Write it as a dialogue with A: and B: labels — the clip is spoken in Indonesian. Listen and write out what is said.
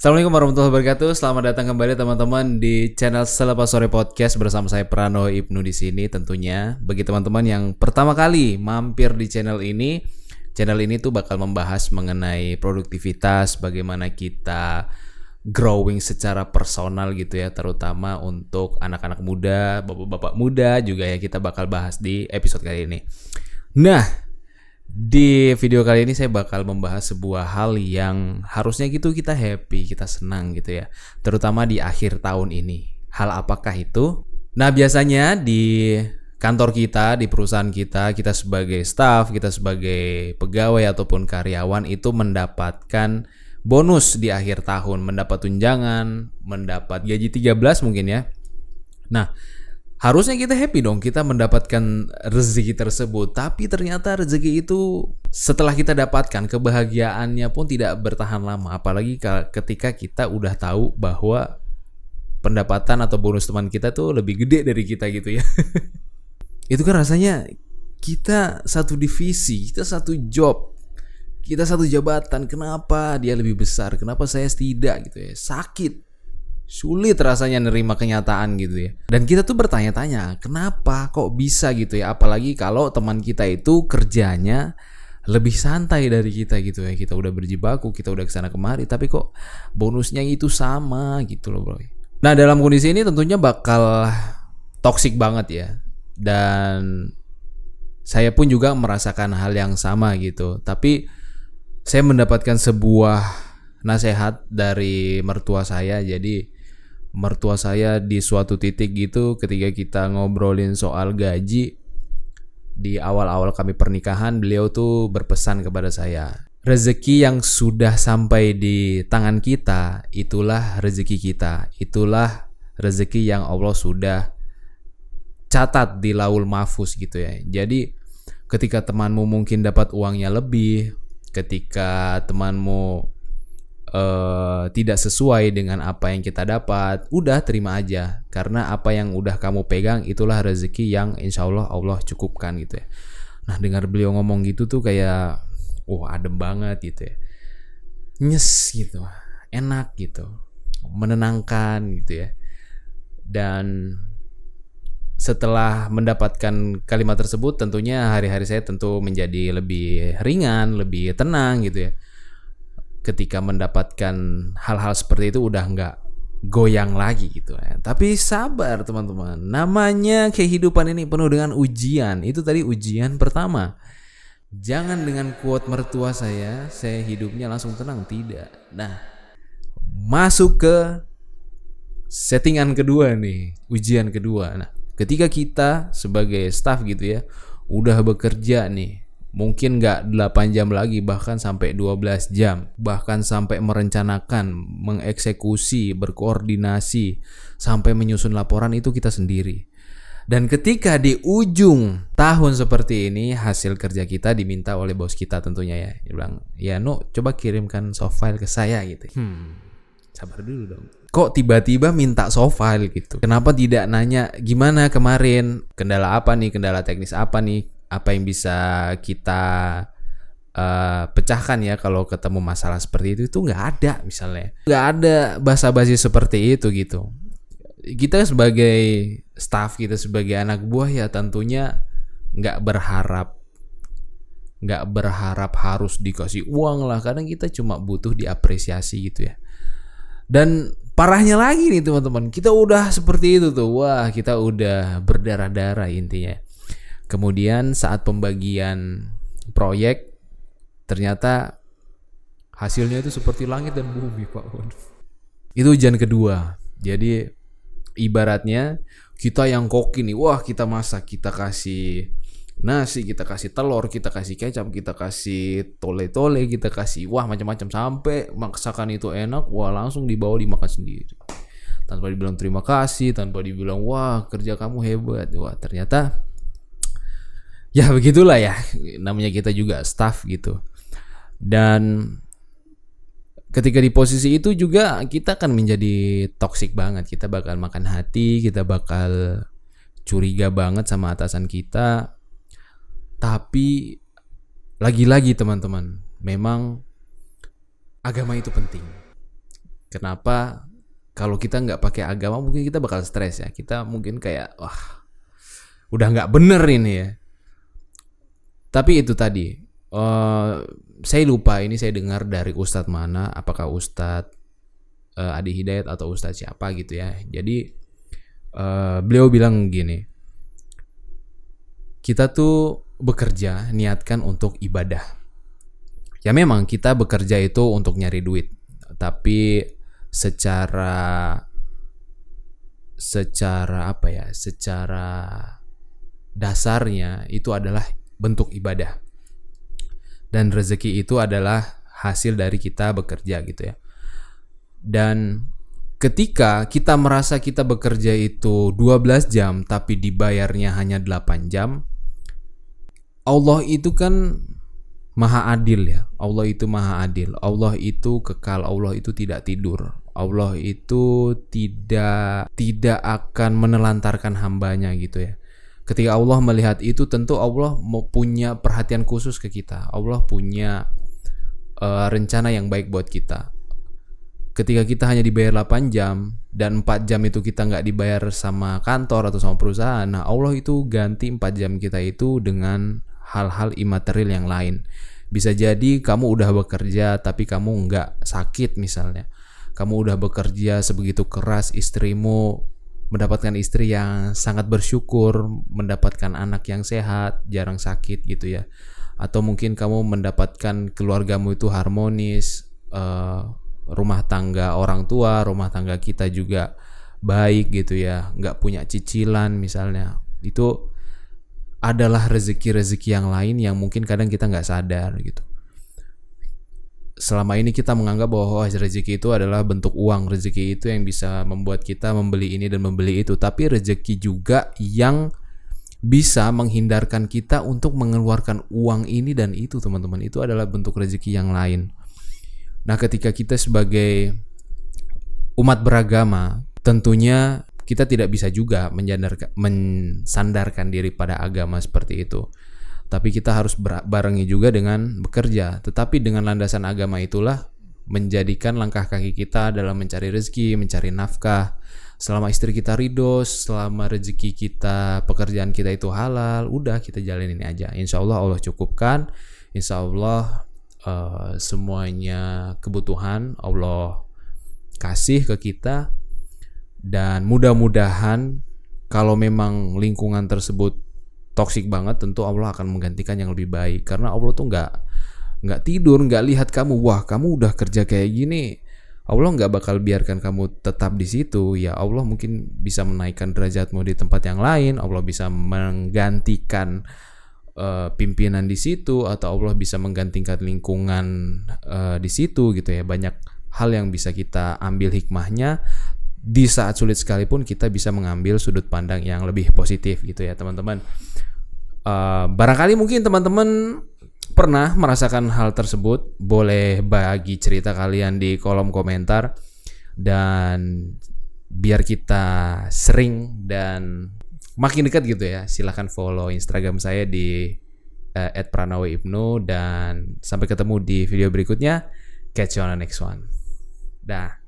A: Assalamualaikum warahmatullahi wabarakatuh. Selamat datang kembali teman-teman di channel Selepas Sore Podcast bersama saya Prano Ibnu di sini tentunya. Bagi teman-teman yang pertama kali mampir di channel ini tuh bakal membahas mengenai produktivitas, bagaimana kita growing secara personal gitu ya, terutama untuk anak-anak muda, bapak-bapak muda juga ya, kita bakal bahas di episode kali ini. Nah, di video kali ini saya bakal membahas sebuah hal yang harusnya gitu kita happy, kita senang gitu ya. Terutama di akhir tahun ini. Hal apakah itu? Nah, biasanya di kantor kita, di perusahaan kita, kita sebagai staff, kita sebagai pegawai ataupun karyawan itu mendapatkan bonus di akhir tahun, mendapat tunjangan, mendapat gaji 13 mungkin ya. Nah, harusnya kita happy dong, kita mendapatkan rezeki tersebut. Tapi ternyata rezeki itu setelah kita dapatkan, kebahagiaannya pun tidak bertahan lama. Apalagi ketika kita udah tahu bahwa pendapatan atau bonus teman kita tuh lebih gede dari kita gitu ya. Itu kan rasanya kita satu divisi, kita satu job, kita satu jabatan. Kenapa dia lebih besar? Kenapa saya tidak gitu ya? Sakit. Sulit rasanya nerima kenyataan gitu ya. Dan kita tuh bertanya-tanya, kenapa kok bisa gitu ya? Apalagi kalau teman kita itu kerjanya lebih santai dari kita gitu ya. Kita udah berjibaku, kita udah kesana kemari, tapi kok bonusnya itu sama gitu loh bro. Nah, dalam kondisi ini tentunya bakal toksik banget ya. Dan saya pun juga merasakan hal yang sama gitu. Tapi saya mendapatkan sebuah nasihat dari mertua saya. Jadi mertua saya di suatu titik gitu ketika kita ngobrolin soal gaji di awal-awal kami pernikahan, beliau tuh berpesan kepada saya, rezeki yang sudah sampai di tangan kita itulah rezeki kita, itulah rezeki yang Allah sudah catat di Laul Mahfuz gitu ya. Jadi ketika temanmu mungkin dapat uangnya lebih, ketika temanmu tidak sesuai dengan apa yang kita dapat, udah terima aja, karena apa yang udah kamu pegang itulah rezeki yang insya Allah Allah cukupkan gitu ya. Nah, dengar beliau ngomong gitu tuh kayak adem banget gitu ya, nyes gitu, enak gitu, menenangkan gitu ya. Dan setelah mendapatkan kalimat tersebut, tentunya hari-hari saya tentu menjadi lebih ringan, lebih tenang gitu ya. Ketika mendapatkan hal-hal seperti itu udah nggak goyang lagi gitu ya. Tapi sabar teman-teman, namanya kehidupan ini penuh dengan ujian. Itu tadi ujian pertama. Jangan dengan quote mertua saya hidupnya langsung tenang, tidak. Nah, masuk ke settingan kedua nih, ujian kedua. Nah, ketika kita sebagai staff gitu ya, udah bekerja nih, mungkin gak 8 jam lagi, bahkan sampai 12 jam, bahkan sampai merencanakan, mengeksekusi, berkoordinasi, sampai menyusun laporan, itu kita sendiri. Dan ketika di ujung tahun seperti ini, hasil kerja kita diminta oleh bos kita tentunya ya. Dia bilang, ya coba kirimkan soft file ke saya gitu. Sabar dulu dong. Kok tiba-tiba minta soft file gitu? Kenapa tidak nanya gimana kemarin, kendala apa nih, kendala teknis apa nih, apa yang bisa kita pecahkan ya kalau ketemu masalah seperti itu nggak ada, misalnya nggak ada basa-basi seperti itu gitu. Kita sebagai staff, kita sebagai anak buah ya tentunya nggak berharap harus dikasih uang lah, kadang kita cuma butuh diapresiasi gitu ya. Dan parahnya lagi nih teman-teman, kita udah seperti itu tuh, wah kita udah berdarah-darah intinya. Kemudian saat pembagian proyek, ternyata hasilnya itu seperti langit dan bumi Pak. Itu ujian kedua. Jadi ibaratnya kita yang koki nih, wah kita masak, kita kasih nasi, kita kasih telur, kita kasih kecap, kita kasih tole-tole, kita kasih macam-macam sampai masakan itu enak, langsung dibawa dimakan sendiri. Tanpa dibilang terima kasih, tanpa dibilang wah kerja kamu hebat. Ternyata ya begitulah ya, namanya kita juga staff gitu. Dan ketika di posisi itu juga kita akan menjadi toksik banget. Kita bakal makan hati, kita bakal curiga banget sama atasan kita. Tapi lagi-lagi teman-teman, memang agama itu penting. Kenapa? Kalau kita nggak pakai agama mungkin kita bakal stres ya. Kita mungkin kayak wah udah nggak bener ini ya. Tapi itu tadi, saya lupa ini saya dengar dari Ustadz mana, apakah Ustadz Adi Hidayat atau Ustadz siapa gitu ya. Jadi beliau bilang gini, kita tuh bekerja niatkan untuk ibadah. Ya memang kita bekerja itu untuk nyari duit, tapi secara apa ya? Secara dasarnya itu adalah bentuk ibadah. Dan rezeki itu adalah hasil dari kita bekerja gitu ya. Dan ketika kita merasa kita bekerja itu 12 jam tapi dibayarnya hanya 8 jam, Allah itu kan Maha adil ya. Allah itu maha adil. Allah itu kekal. Allah itu tidak tidur. Allah itu tidak akan menelantarkan hambanya gitu ya. Ketika Allah melihat itu, tentu Allah mau punya perhatian khusus ke kita. Allah punya rencana yang baik buat kita. Ketika kita hanya dibayar 8 jam dan 4 jam itu kita nggak dibayar sama kantor atau sama perusahaan, nah Allah itu ganti 4 jam kita itu dengan hal-hal imaterial yang lain. Bisa jadi kamu udah bekerja tapi kamu nggak sakit misalnya. Kamu udah bekerja sebegitu keras, istrimu mendapatkan istri yang sangat bersyukur, mendapatkan anak yang sehat, jarang sakit gitu ya. Atau mungkin kamu mendapatkan keluargamu itu harmonis, rumah tangga orang tua, rumah tangga kita juga baik gitu ya, nggak punya cicilan misalnya. Itu adalah rezeki-rezeki yang lain yang mungkin kadang kita nggak sadar gitu. Selama ini kita menganggap bahwa rezeki itu adalah bentuk uang, rezeki itu yang bisa membuat kita membeli ini dan membeli itu. Tapi rezeki juga yang bisa menghindarkan kita untuk mengeluarkan uang ini dan itu, teman-teman. Itu adalah bentuk rezeki yang lain. Nah, ketika kita sebagai umat beragama, tentunya kita tidak bisa juga mensandarkan diri pada agama seperti itu. Tapi kita harus barengi juga dengan bekerja. Tetapi dengan landasan agama itulah menjadikan langkah kaki kita dalam mencari rezeki, mencari nafkah. Selama istri kita ridho, selama rezeki kita, pekerjaan kita itu halal, udah kita jalanin aja. Insya Allah Allah cukupkan. Insya Allah semuanya kebutuhan Allah kasih ke kita. Dan mudah-mudahan kalau memang lingkungan tersebut toksik banget, tentu Allah akan menggantikan yang lebih baik. Karena Allah tuh nggak tidur, nggak lihat kamu, wah kamu udah kerja kayak gini, Allah nggak bakal biarkan kamu tetap di situ. Ya Allah mungkin bisa menaikkan derajatmu di tempat yang lain, Allah bisa menggantikan pimpinan di situ, atau Allah bisa menggantikan lingkungan di situ gitu ya. Banyak hal yang bisa kita ambil hikmahnya. Di saat sulit sekalipun kita bisa mengambil sudut pandang yang lebih positif gitu ya teman-teman. Barangkali mungkin teman-teman pernah merasakan hal tersebut. Boleh bagi cerita kalian di kolom komentar. Dan biar kita sering dan makin dekat gitu ya, silahkan follow Instagram saya di @pranowoibnu. Dan sampai ketemu di video berikutnya. Catch you on the next one. Dah.